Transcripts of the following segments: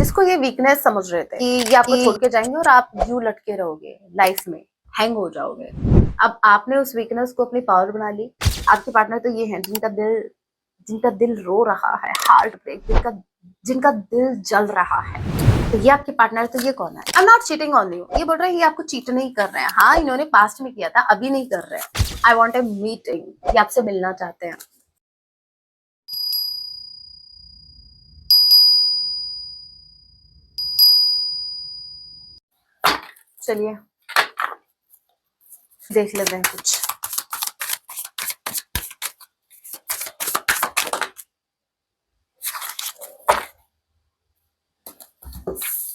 जिसको ये वीकनेस समझ रहे थे कि ये आपको छोड़ के जाएंगे और आप यूं लटके रहोगे, लाइफ में हैंग हो जाओगे। अब आपने उस वीकनेस को अपनी पावर बना ली। आपके पार्टनर तो ये हैं जिनका दिल रो रहा है, हार्ट ब्रेक, जिनका दिल जल रहा है। तो ये आपके पार्टनर, तो ये कौन है? I am not cheating on you. ये बोल रहे हैं ये आपको चीट नहीं कर रहे हैं। हाँ, इन्होंने पास्ट में किया था, अभी नहीं कर रहे हैं। आई वॉन्ट ए मीटिंग, ये आपसे मिलना चाहते हैं। चलिए देख लेते हैं कुछ।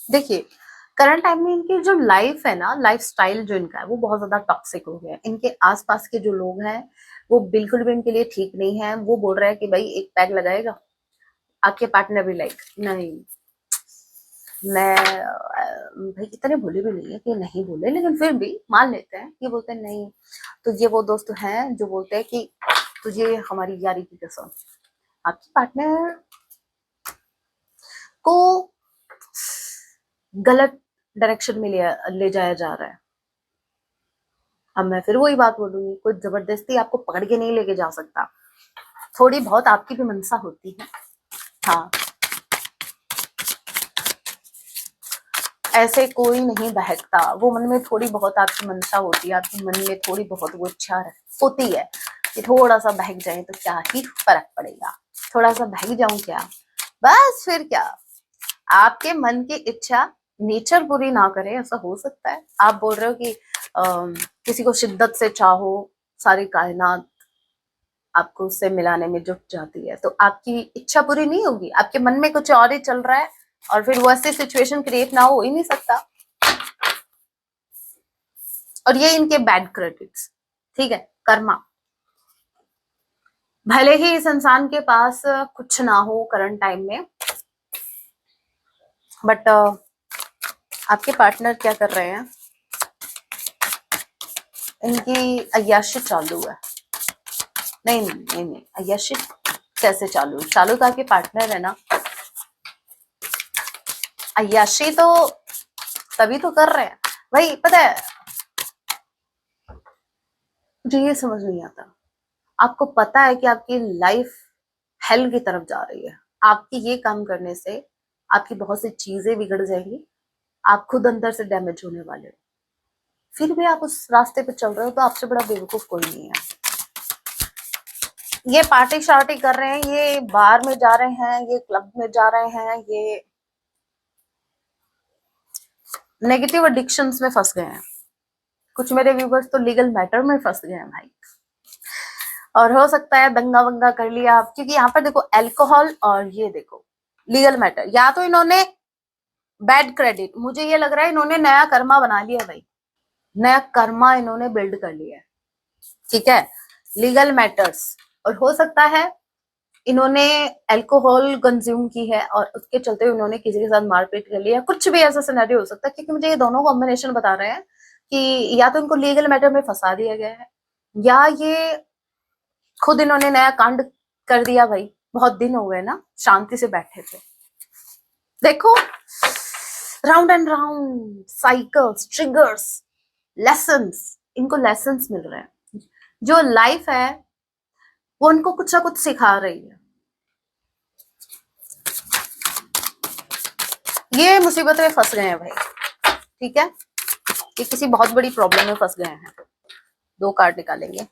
देखिए, करंट टाइम में इनकी जो लाइफ है ना, लाइफ स्टाइल जो इनका है वो बहुत ज्यादा टॉक्सिक हो गया है। इनके आसपास के जो लोग हैं वो बिल्कुल भी इनके लिए ठीक नहीं है। वो बोल रहे हैं कि भाई एक पैग लगाएगा। आपके पार्टनर भी लाइक नहीं, मैं भाई इतने भोले भी नहीं है कि नहीं बोले, लेकिन फिर भी मान लेते हैं। ये बोलते हैं नहीं। तो ये वो दोस्त हैं जो बोलते हैं कि तुझे हमारी यारी की कसम। आपके पार्टनर को गलत डायरेक्शन में ले जाया जा रहा है। अब मैं फिर वही बात बोलूंगी, कोई जबरदस्ती आपको पकड़ के नहीं लेके जा सकता। थोड़ी बहुत आपकी भी मनसा होती है। हाँ, ऐसे कोई नहीं बहकता। वो मन में थोड़ी बहुत आपकी मनसा होती है, आपके मन में थोड़ी बहुत वो इच्छा होती है कि थोड़ा सा बहक जाए तो क्या ही फर्क पड़ेगा, थोड़ा सा बहक जाऊं क्या, बस फिर क्या। आपके मन की इच्छा नेचर पूरी ना करे, ऐसा हो सकता है। आप बोल रहे हो कि किसी को शिद्दत से चाहो, सारी कायनात आपको उससे मिलाने में जुट जाती है, तो आपकी इच्छा पूरी नहीं होगी। आपके मन में कुछ और ही चल रहा है और फिर वैसे सिचुएशन क्रिएट ना हो ही नहीं सकता। और ये इनके बैड क्रेडिट्स, ठीक है, कर्मा। भले ही इस इंसान के पास कुछ ना हो करंट टाइम में, बट आपके पार्टनर क्या कर रहे हैं, इनकी अय्याशी चालू है। नहीं नहीं नहीं नहीं, अय्याशी कैसे चालू? चालू तो आपके पार्टनर है ना। अय्याशी तो तभी तो कर रहे हैं भाई। पता है, मुझे ये समझ नहीं आता। आपको पता है कि आपकी लाइफ हेल की तरफ जा रही है। आपकी ये काम करने से आपकी बहुत सी चीजें बिगड़ जाएंगी। आप खुद अंदर से डैमेज होने वाले हो। फिर भी आप उस रास्ते पे चल रहे हो, तो आपसे बड़ा बेवकूफ कोई नहीं है। ये पार्टी शार्टी कर रहे हैं, ये बार में जा रहे हैं, ये क्लब में जा रहे हैं, ये नेगेटिव एडिक्शंस में फंस गए हैं। कुछ मेरे व्यूवर्स तो लीगल मैटर में फंस गए हैं भाई। और हो सकता है दंगा वंगा कर लिया आप, क्योंकि यहाँ पर देखो अल्कोहल और ये देखो लीगल मैटर। या तो इन्होंने बैड क्रेडिट, मुझे ये लग रहा है इन्होंने नया कर्मा बना लिया भाई। नया कर्मा इन्होंने बिल्ड कर लिया है, ठीक है, लीगल मैटर्स। और हो सकता है इन्होंने अल्कोहल कंज्यूम की है और उसके चलते उन्होंने किसी के साथ मारपीट कर लिया। कुछ भी ऐसा सिनेरियो हो सकता है, क्योंकि मुझे ये दोनों कॉम्बिनेशन बता रहे हैं कि या तो इनको लीगल मैटर में फंसा दिया गया है, या ये खुद इन्होंने नया कांड कर दिया भाई। बहुत दिन हो गए ना शांति से बैठे थे। देखो, round and round cycles, triggers, lessons, इनको लेसन्स मिल रहे हैं। जो लाइफ है वो उनको कुछ ना कुछ सिखा रही है। ये मुसीबत में फंस गए हैं भाई, ठीक है, ये किसी बहुत बड़ी प्रॉब्लम में फंस गए हैं। 2 कार्ड निकालेंगे।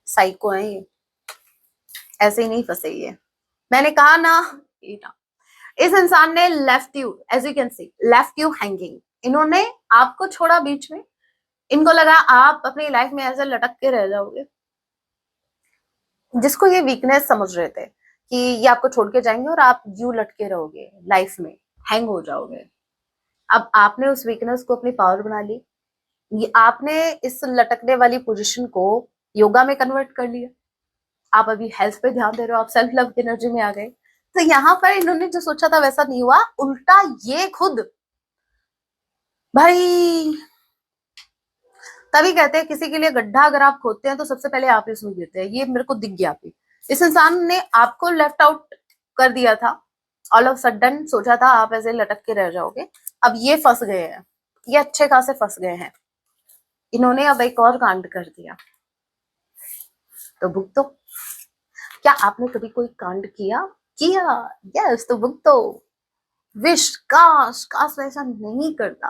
साइको है ये, ऐसे ही नहीं फंसे ये। मैंने कहा ना, इस इंसान ने left you, as you can see, left you hanging. इन्होंने आपको छोड़ा बीच में। इनको लगा आप अपनी लाइफ में ऐसे लटक के रह जाओगे। जिसको ये वीकनेस समझ रहे थे कि ये आपको छोड़ के जाएंगे और आप यूं लटके रहोगे, लाइफ में हैंग हो जाओगे। अब आपने उस वीकनेस को अपनी पावर बना ली। ये आपने इस लटकने वाली पोजीशन को योगा में कन्वर्ट कर लिया। आप अभी हेल्थ पे ध्यान दे रहे हो, आप सेल्फ लव की एनर्जी में आ गए। तो यहाँ पर इन्होंने जो सोचा था वैसा नहीं हुआ, उल्टा ये खुद भाई। तभी कहते हैं किसी के लिए गड्ढा अगर आप खोदते हैं तो सबसे पहले आप ही उसमें गिरते हैं। ये मेरे को दिख गया। इस इंसान ने आपको लेफ्ट आउट कर दिया था, ऑल ऑफ सडन सोचा था आप ऐसे लटक के रह जाओगे, अब ये फंस गए हैं, ये अच्छे खासे फंस गए हैं, इन्होंने अब एक और कांड कर दिया, तो भुगतो। क्या आपने कभी कोई कांड किया? किया, यस, तो भुगतो। विश, काश काश मैं ऐसा नहीं करता,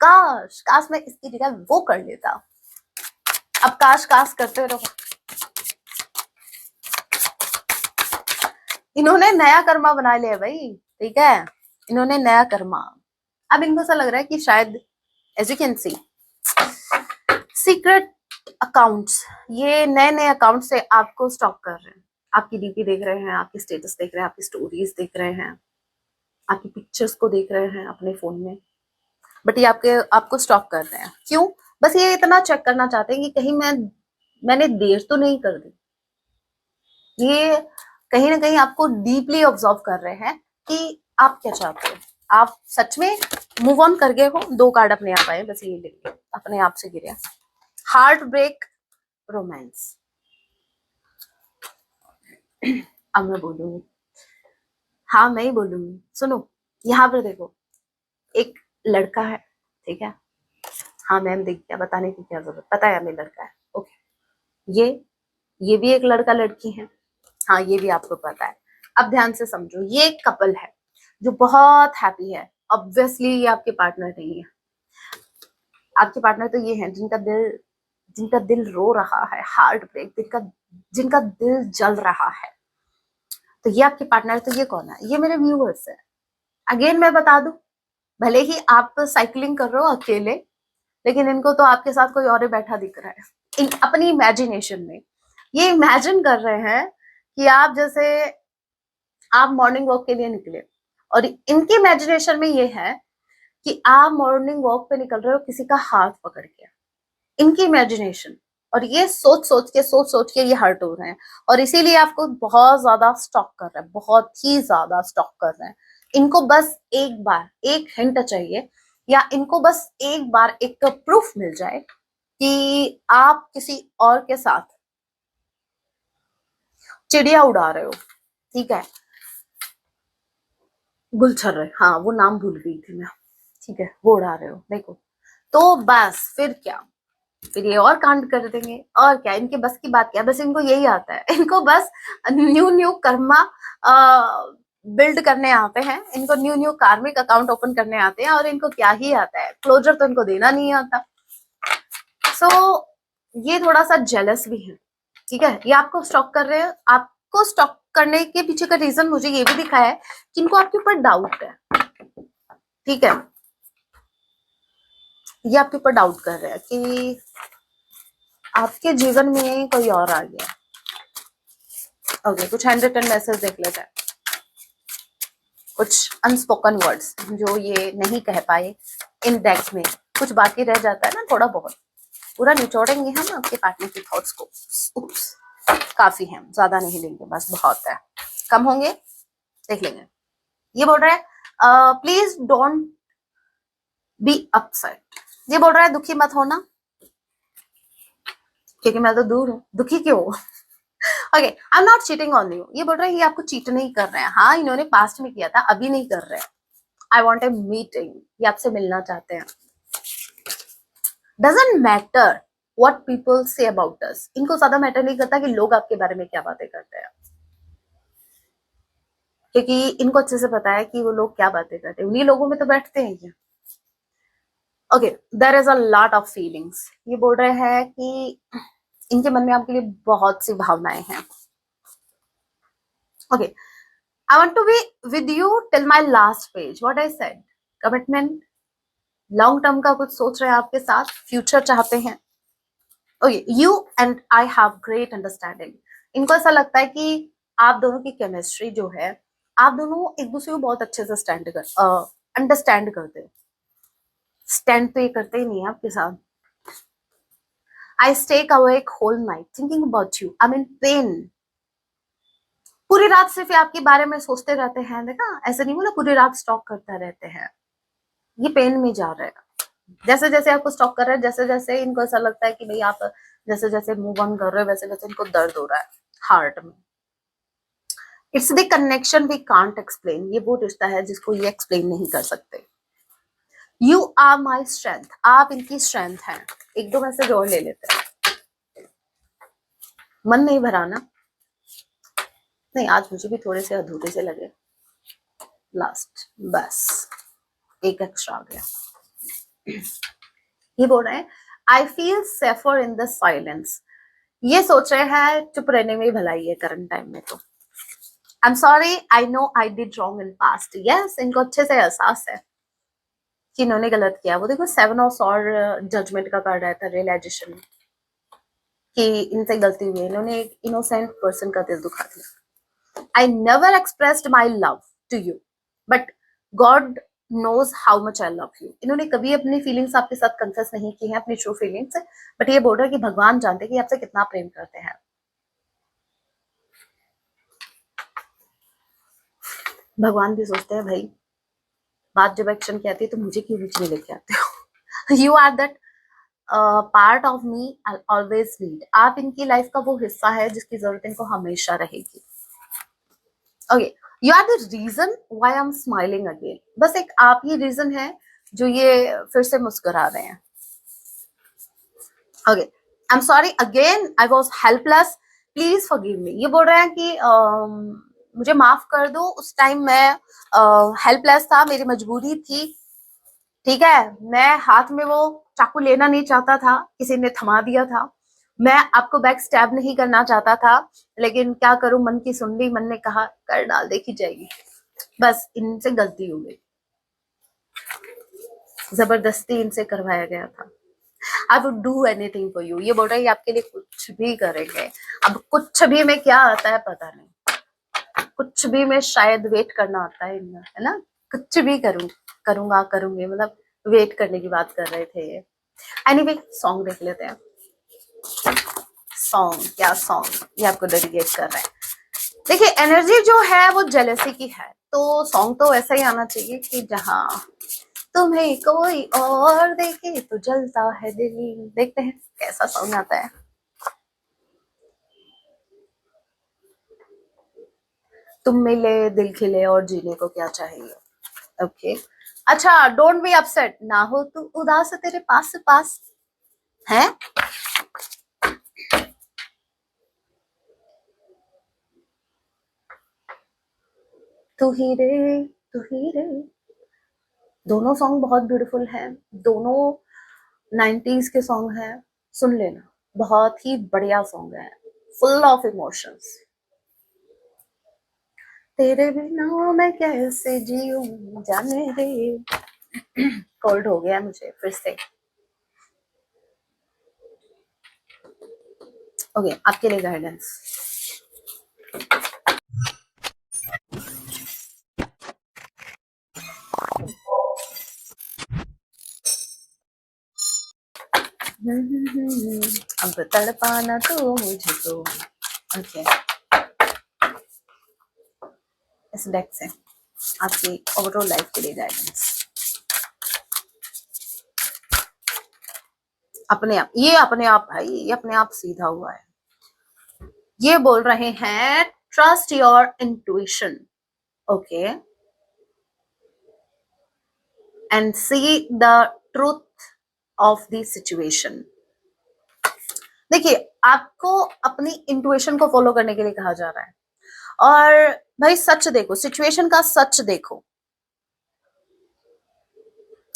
काश काश मैं इसकी जगह वो कर लेता। अब काश काश करते रहो। इन्होंने नया कर्मा बना लिया भाई, ठीक है, इन्होंने नया कर्मा। अब इनको ऐसा लग रहा है कि शायद, as you can see, secret accounts, ये नए नए अकाउंट से आपको स्टॉक कर रहे हैं, आपकी डीपी देख रहे हैं, आपकी स्टेटस देख रहे हैं, आपकी स्टोरीज देख रहे हैं, आपकी पिक्चर्स को देख रहे हैं अपने फोन में, बट ये आपको स्टॉक कर रहे हैं। क्यों? बस ये इतना चेक करना चाहते हैं कि कहीं मैंने देर तो नहीं कर दी। ये कहीं ना कहीं आपको डीपली ऑब्जर्व कर रहे हैं कि आप क्या चाहते हो, आप सच में मूव ऑन कर गए हो। 2 कार्ड अपने आप आए, बस ये देखिए, अपने आप से गिरे। Heartbreak romance. अब मैं बोलूंगी, हाँ मैं ही बोलूंगी, सुनो। यहाँ पर देखो, एक लड़का है, ठीक है, हाँ मैम देख क्या बताने की क्या जरूरत, पता है हमें लड़का है, ओके। ये भी एक लड़का लड़की है, हाँ ये भी आपको पता है। अब ध्यान से समझो, ये एक कपल है जो बहुत हैप्पी है। ऑब्वियसली ये आपके पार्टनर नहीं है, आपके पार्टनर तो ये है जिनका दिल रो रहा है, हार्ट ब्रेक, जिनका दिल जल रहा है। तो ये आपके पार्टनर, तो ये कौन है? ये मेरे व्यूअर्स है। अगेन मैं बता दूं, भले ही आप साइकिलिंग कर रहे हो अकेले, लेकिन इनको तो आपके साथ कोई और बैठा दिख रहा है। अपनी इमेजिनेशन में ये इमेजिन कर रहे हैं कि आप मॉर्निंग वॉक के लिए निकले, और इनकी इमेजिनेशन में ये है कि आप मॉर्निंग वॉक पे निकल रहे हो किसी का हाथ पकड़ के, इनकी इमेजिनेशन। और ये सोच सोच के ये हर्ट हो रहे हैं, और इसीलिए आपको बहुत ज्यादा स्टॉक कर रहे हैं, बहुत ही ज्यादा स्टॉक कर रहे हैं। इनको बस एक बार एक हिंट चाहिए, या इनको बस एक बार एक प्रूफ मिल जाए कि आप किसी और के साथ चिड़िया उड़ा रहे हो, ठीक है, गुलछर रहे, हाँ वो नाम भूल गई थी मैं, ठीक है, वो उड़ा रहे हो, देखो। तो बस फिर क्या, फिर ये और कांड कर देंगे, और क्या, इनके बस की बात क्या, बस इनको यही आता है, इनको बस न्यू न्यू कर्मा बिल्ड करने आते हैं, इनको न्यू न्यू कार्मिक अकाउंट ओपन करने आते हैं, और इनको क्या ही आता है, क्लोजर तो इनको देना नहीं आता। सो ये थोड़ा सा जेलस भी है, ठीक है, ये आपको स्टॉक कर रहे हैं। आपको स्टॉक करने के पीछे का रीजन मुझे ये भी दिखा है कि इनको आपके ऊपर डाउट है, ठीक है, ये आपके ऊपर डाउट कर रहे हैं कि आपके जीवन में कोई और आ गया। ओके, कुछ हैंड रिटन मैसेज देख लेते हैं, कुछ अनस्पोकन वर्ड्स जो ये नहीं कह पाए इन डेक में, कुछ बाकी रह जाता है ना थोड़ा बहुत, पूरा निचोड़ेंगे हम आपके पार्टनर की थॉट्स को। उप्स, काफी है, ज्यादा नहीं लेंगे, बस बहुत है, कम होंगे देख लेंगे। ये बोल रहा है प्लीज डोंट बी अपसेट, ये बोल रहा है दुखी मत होना, क्योंकि मैं तो दूर हूँ, दुखी क्यों? Okay, I am not cheating on you, ये बोल रहा है ये आपको चीट नहीं कर रहे हैं, हाँ इन्होंने पास्ट में किया था, अभी नहीं कर रहे हैं। आई वॉन्ट ए मीटिंग, ये आपसे मिलना चाहते हैं। Doesn't matter what people say about us, इनको ज्यादा मैटर नहीं करता कि लोग आपके बारे में क्या बातें करते हैं, क्योंकि इनको अच्छे से पता है कि वो लोग क्या बातें करते हैं, उन्हीं लोगों में तो बैठते हैं ये। Okay, there is a lot of feelings, ये बोल रहे हैं कि इनके मन में आपके लिए बहुत सी भावनाएं हैं। Okay, I want to be with you till my last page, what I said, commitment, long term का कुछ सोच रहे हैं आपके साथ, फ्यूचर चाहते हैं। Okay, you and I have great understanding, इनको ऐसा लगता है कि आप दोनों की केमिस्ट्री जो है, आप दोनों एक दूसरे को बहुत अच्छे से अंडरस्टैंड करते हैं। स्टैंड तो ये करते ही नहीं है आपके साथ। I stay awake whole night thinking about you, I am in pain, पूरी रात सिर्फ आपके बारे में सोचते रहते हैं, देखा, ऐसे नहीं बोला पूरी रात स्टॉक करते रहते हैं, ये पेन में जा रहे हैं। जैसे जैसे आपको स्टॉक कर रहे हैं, जैसे जैसे इनको ऐसा लगता है कि भाई आप जैसे जैसे मूव ऑन कर रहे हो, वैसे वैसे इनको दर्द हो रहा है हार्ट में। It's the connection we can't explain, ये वो रिश्ता है जिसको ये एक्सप्लेन नहीं कर सकते। यू आर माई स्ट्रेंथ, आप इनकी स्ट्रेंथ हैं। एक दो मैसेज और ले लेते हैं। मन नहीं भरा ना? नहीं, आज मुझे भी थोड़े से अधूरे से लगे। लास्ट, बस एक एक्स्ट्रा आ गया। ये बोल रहे हैं I feel safer in the silence. ये सोच रहे हैं चुप रहने में ही भलाई है करंट टाइम में। तो I am sorry, I know I did wrong in past. Yes, इनको अच्छे से एहसास है कि इन्होंने गलत किया। वो देखो 7 ऑफ सॉर्ड जजमेंट का कार्ड आया था, रियलाइजेशन, कि इनसे गलती हुई, इन्होंने एक इनोसेंट पर्सन का दिल दुखा दिया। I never expressed my love to you but God knows how much I love you। इन्होंने कभी अपनी फीलिंग्स आपके साथ कन्फेस नहीं की हैं, अपनी ट्रू फीलिंग्स, बट ये बोल रहा है कि भगवान जानते हैं कि आपसे कितना प्रेम करते हैं। भगवान भी सोचते हैं भाई बात जब एक्शन की आती है तो मुझे क्यों बीच में लेके आते हो। You are that part of me I always need. आप इनकी लाइफ का वो हिस्सा है जिसकी जरूरत इनको हमेशा रहेगी। Okay, you are the reason why I am smiling again. बस एक आप ही रीजन है जो ये फिर से मुस्कुरा रहे हैं। Okay, I am sorry again, I was helpless, please forgive me. ये बोल रहे हैं कि मुझे माफ कर दो, उस टाइम मैं हेल्पलेस था, मेरी मजबूरी थी, ठीक है। मैं हाथ में वो चाकू लेना नहीं चाहता था, किसी ने थमा दिया था। मैं आपको बैक स्टैब नहीं करना चाहता था, लेकिन क्या करूं, मन की सुन ली, मन ने कहा कर डाल, देखी जाएगी। बस इनसे गलती हो गई, जबरदस्ती इनसे करवाया गया था। I would do anything for you. ये बोल रहे हैं आपके लिए कुछ भी करेंगे। अब कुछ भी में क्या आता है पता नहीं, कुछ भी में शायद वेट करना आता है इनमें, है ना। कुछ भी करूंगा करूंगी, मतलब वेट करने की बात कर रहे थे ये। एनीवे, सॉन्ग देख लेते हैं। सॉन्ग, क्या सॉन्ग ये आपको डेडिकेट कर रहे हैं। देखिए, एनर्जी जो है वो जेलेसी की है, तो सॉन्ग तो ऐसा ही आना चाहिए कि जहां तुम्हें कोई और देखे तो जलता है दिल। देखते हैं कैसा सॉन्ग आता है। तुम मिले दिल खिले और जीने को क्या चाहिए। ओके, अच्छा, डोंट बी अपसेट, ना हो तू उदास, तेरे पास से पास है। तू ही रे, तू ही रे। दोनों सॉन्ग बहुत ब्यूटीफुल हैं, दोनों 90s के सॉन्ग हैं। सुन लेना, बहुत ही बढ़िया सॉन्ग है, फुल ऑफ इमोशंस। तेरे बिना मैं कैसे जीऊं जाने दे। कोल्ड हो गया मुझे फिर से। ओके, आपके लिए गाइडेंस। अब तड़पाना तो मुझे तो। ओके, इस डेक से आपकी ओवरऑल लाइफ के लिए गाइडेंस। अपने आप, ये अपने आप भाई, ये अपने आप सीधा हुआ है। ये बोल रहे हैं trust your intuition, okay, and see the truth of the situation. देखिए, आपको अपनी इंट्यूशन को फॉलो करने के लिए कहा जा रहा है, और भाई सच देखो, सिचुएशन का सच देखो।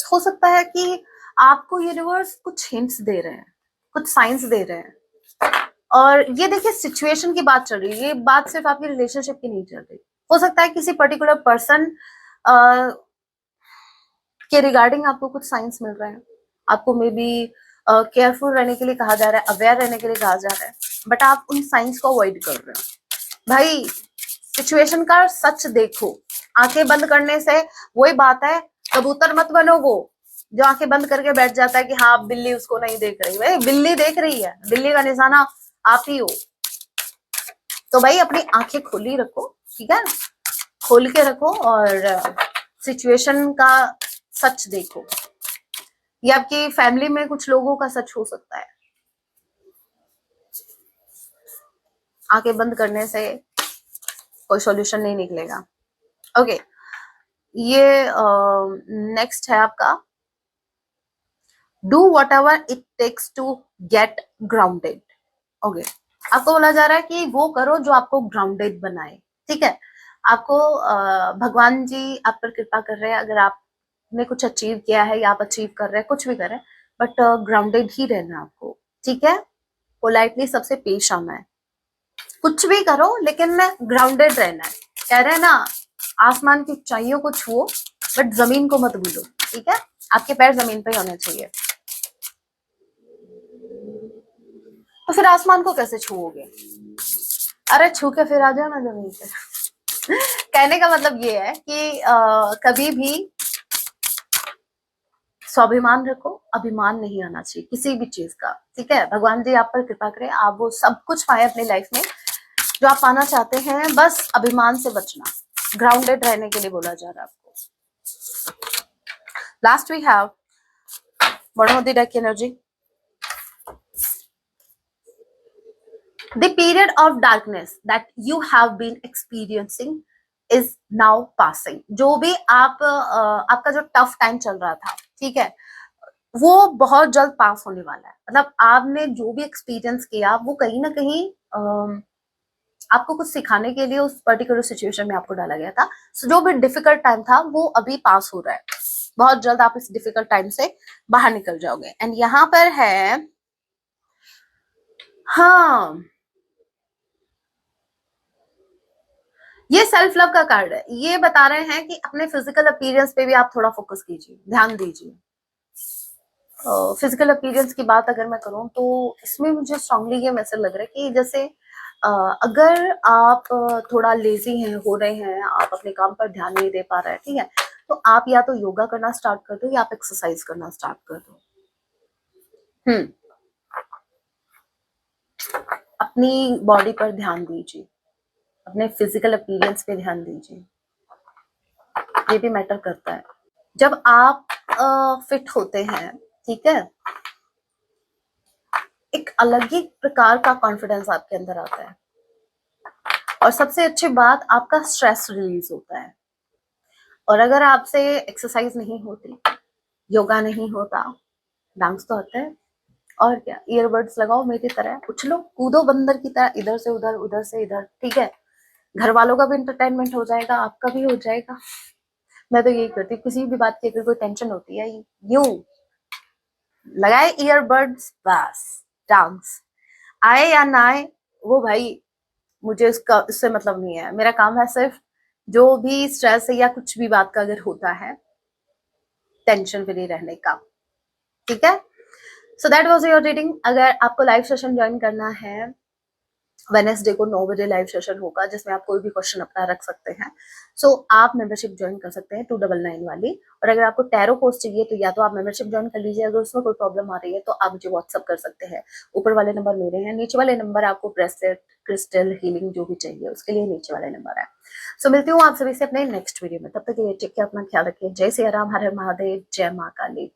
हो सकता है कि आपको यूनिवर्स कुछ हिंट्स दे रहे हैं, कुछ साइंस दे रहे हैं। और ये देखिए, सिचुएशन की बात चल रही है, ये बात सिर्फ आपकी रिलेशनशिप की नहीं चल रही। हो सकता है किसी पर्टिकुलर पर्सन के रिगार्डिंग आपको कुछ साइंस मिल रहे हैं, आपको मे बी केयरफुल रहने के लिए कहा जा रहा है, अवेयर रहने के लिए कहा जा रहा है, बट आप उन साइंस को अवॉइड कर रहे हो। भाई सिचुएशन का सच देखो। आंखें बंद करने से वही बात है, कबूतर मत बनो वो जो आंखें बंद करके बैठ जाता है कि हाँ बिल्ली उसको नहीं देख रही। भाई बिल्ली देख रही है, बिल्ली का निशाना आप ही हो। तो भाई अपनी आंखें खोली रखो, ठीक है, खोल के रखो, और सिचुएशन का सच देखो। ये आपकी फैमिली में कुछ लोगों का सच हो सकता है। आंखें बंद करने से कोई सॉल्यूशन नहीं निकलेगा। ओके, ये नेक्स्ट है आपका, do whatever it takes to get grounded. Okay, आपको बोला जा रहा है कि वो करो जो आपको ग्राउंडेड बनाए। ठीक है, आपको भगवान जी आप पर कृपा कर रहे हैं, अगर आपने कुछ अचीव किया है या आप अचीव कर रहे हैं, कुछ भी कर रहे हैं, बट ग्राउंडेड ही रहना आपको। ठीक है, पोलाइटली सबसे पेश आना है, कुछ भी करो लेकिन ग्राउंडेड रहना है। कह रहे हैं ना, आसमान की ऊंचाइयों को छुओ बट जमीन को मत भूलो। ठीक है, आपके पैर जमीन पे होने चाहिए। तो फिर आसमान को कैसे छुओगे? अरे छू के फिर आ जाओ ना जमीन पे। कहने का मतलब ये है कि कभी भी स्वाभिमान रखो, अभिमान नहीं आना चाहिए किसी भी चीज का। ठीक है, भगवान जी आप पर कृपा करें, आप वो सब कुछ पाए अपनी लाइफ में जो आप पाना चाहते हैं, बस अभिमान से बचना, ग्राउंडेड रहने के लिए बोला जा रहा है आपको। Last we have bottom of the deck energy, the period of darkness that you have been experiencing is now passing। जो भी आपका जो टफ टाइम चल रहा था, ठीक है, वो बहुत जल्द पास होने वाला है। मतलब आपने जो भी एक्सपीरियंस किया वो कहीं ना कहीं आपको कुछ सिखाने के लिए उस पर्टिकुलर सिचुएशन में आपको डाला गया था। So, जो भी डिफिकल्ट टाइम था वो अभी पास हो रहा है, बहुत जल्द आप इस डिफिकल्ट टाइम से बाहर निकल जाओगे। एंड यहाँ पर है, हाँ, ये सेल्फ लव का कार्ड है। ये बता रहे हैं कि अपने फिजिकल अपीयरेंस पे भी आप थोड़ा फोकस कीजिए, ध्यान दीजिए। फिजिकल अपीयरेंस की बात अगर मैं करूं तो इसमें मुझे स्ट्रांगली ये मैसेज लग रहा है कि जैसे अगर आप थोड़ा लेजी हैं, हो रहे हैं, आप अपने काम पर ध्यान नहीं दे पा रहे हैं, ठीक है, तो आप या तो योगा करना स्टार्ट कर दो या आप एक्सरसाइज करना स्टार्ट कर दो। अपनी बॉडी पर ध्यान दीजिए, अपने फिजिकल अपीयरेंस पे ध्यान दीजिए, ये भी मैटर करता है। जब आप फिट होते हैं, ठीक है, एक अलग ही प्रकार का कॉन्फिडेंस आपके अंदर आता है, और सबसे अच्छी बात, आपका स्ट्रेस रिलीज होता है। और अगर आपसे एक्सरसाइज नहीं होती, योगा नहीं होता, डांस तो आता है, और क्या, ईयरबड्स लगाओ मेरी तरह, उछलो कूदो बंदर की तरह, इधर से उधर, उधर से इधर। ठीक है, घर वालों का भी एंटरटेनमेंट हो जाएगा, आपका भी हो जाएगा। मैं तो यही करती हूँ, किसी भी बात की अगर कोई टेंशन होती है, यूं लगाए ईयरबड्स, बस डांस, आए या ना आए वो भाई, मुझे इससे मतलब नहीं है। मेरा काम है सिर्फ जो भी स्ट्रेस है या कुछ भी बात का अगर होता है, टेंशन फ्री रहने का। ठीक है, so that was your reading. अगर आपको लाइव सेशन ज्वाइन करना है, वेनेसडे को 9 बजे लाइव सेशन होगा जिसमें आप कोई भी क्वेश्चन अपना रख सकते हैं। सो आप मेंबरशिप ज्वाइन कर सकते हैं 299 वाली। और अगर आपको टैरो कोर्स चाहिए तो या तो आप मेंबरशिप ज्वाइन कर लीजिए, अगर उसमें कोई प्रॉब्लम आ रही है तो आप मुझे व्हाट्सअप कर सकते हैं। ऊपर वाले नंबर मेरे हैं, नीचे वाले नंबर आपको ब्रेसलेट, क्रिस्टल, हीलिंग जो भी चाहिए उसके लिए नीचे वाले नंबर है। सो मिलती हूँ आप सभी से अपने नेक्स्ट वीडियो में, तब तक के लिए टेक केयर, अपना ख्याल रखिए। जय सिया राम, हर हर महादेव, जय माँ काली।